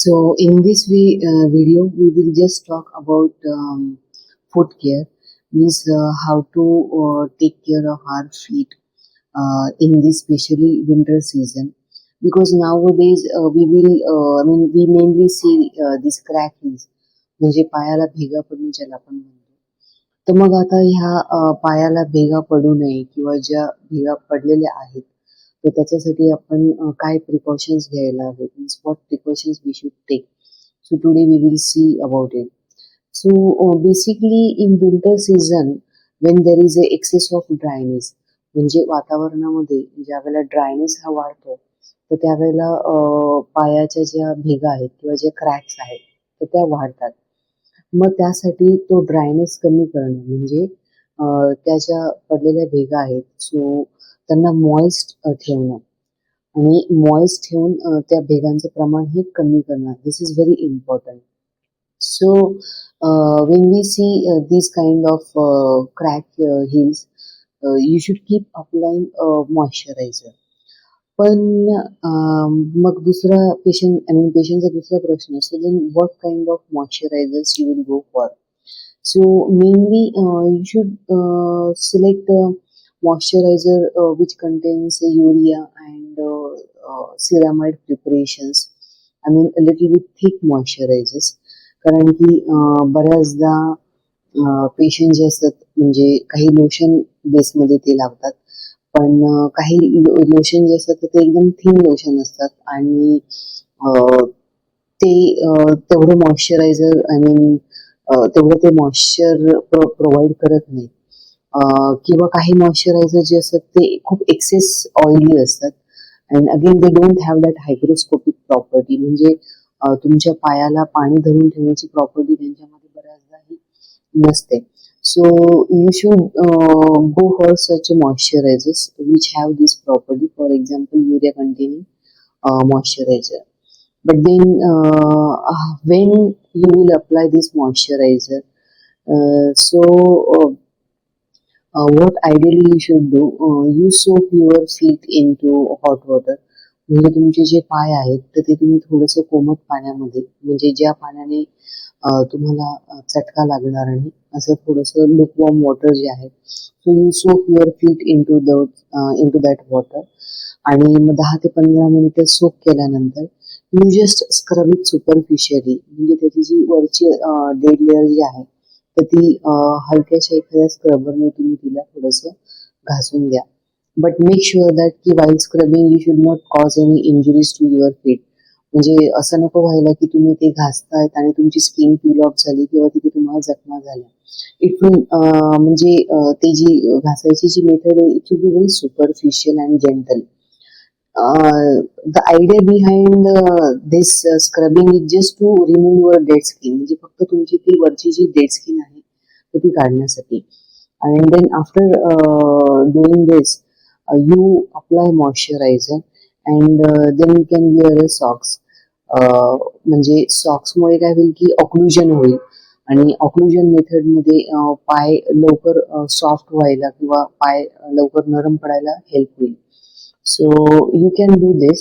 So in this video, we will just talk about foot care, means how to take care of our feet in this especially winter season. Because nowadays we mainly see these crackings, म्हणजे पायाला भेगा पडणं ज्याला आपण म्हणतो. तर मग आता ह्या पायाला भेगा पडू नये किंवा ज्या भेगा पडलेल्या आहेत तर त्याच्यासाठी आपण काय प्रिकॉशन्स घ्यायला हवेत, means what precautions we should take. So today we will see about it. So basically in winter season when there is a excess of dryness, म्हणजे वातावरणामध्ये ज्यावेळेला ड्रायनेस हा वाढतो तर त्यावेळेला पायाच्या ज्या भेगा आहेत किंवा ज्या क्रॅक्स आहेत तर त्या वाढतात. मग त्यासाठी तो ड्रायनेस कमी करणं म्हणजे त्या ज्या पडलेल्या भेगा आहेत सो त्यांना मॉइस्ट ठेवणं आणि मॉइस्ट ठेवून त्या भेगांचं प्रमाण हे कमी करणं. This is very important. So when we see these kind of crack heels, you should keep applying moisturizer. पण मग दुसरा पेशंटचा दुसरा प्रश्न असतो, then what kind of moisturizers you will go for. So mainly you should select moisturizer which contains urea and ceramide preparations. I mean a little bit thick moisturizers. कारण की बऱ्याचदा पेशंट जे असतात म्हणजे काही लोशन बेसमध्ये ते लावतात, पण काही लोशन जे असतात ते एकदम थिन लोशन असतात आणि ते तेवढं मॉइश्चरायझर तेवढं ते मॉइश्चर प्रोव्हाइड करत नाही. किंवा काही मॉइश्चरायझर जे असतात ते खूप एक्सेस ऑइली असतात and again they don't have that hygroscopic property, म्हणजे तुमच्या पायाला पाणी धरून ठेवण्याची प्रॉपर्टी त्यांच्यामध्ये बऱ्याचदा ही नसते. So you should go for such moisturisers which have this property, for example urea containing moisturiser. But then when you will apply this moisturizer, what ideally you should do, you soak your feet into hot water. म्हणजे तुमचे जे पाय आहेत तर ते तुम्ही थोडंसं कोमट पाण्यामध्ये, म्हणजे ज्या पाण्याने तुम्हाला चटका लागणार नाही असं थोडंसं लुकवॉर्म वॉटर जे आहे, so you soak your feet into that water आणि मग 10 ते 15 मिनिटं सोक केल्यानंतर you just scrub it superficially, म्हणजे त्याची जी वरची डेड लेअर जी आहे तर ती हलक्याशा एखाद्या स्क्रबरने तुम्ही तिला थोडंसं घासून घ्या. बट मेक शुअर दॅट की while scrubbing you should not cause any injuries to your feet. म्हणजे असं नको व्हायला की तुम्ही ते घासतायत आणि तुमची स्किन पील ऑफ झाली किंवा तिथे तुम्हाला जखमा झाल्या. इट विल म्हणजे ते जी घासायची जी मेथड आहे it will be very superficial and gentle. The idea behind this scrubbing is just to remove your dead skin, म्हणजे फक्त तुमची ती वरची जी डेड स्किन आहे तर ती काढण्यासाठी. And then after doing this, you apply moisturizer and then you can wear a socks. म्हणजे सॉक्समुळे काय होईल की ऑक्लुजन होईल आणि ऑक्लुजन मेथडमध्ये पाय लवकर सॉफ्ट व्हायला किंवा पाय लवकर नरम पडायला हेल्प होईल. So you can do this.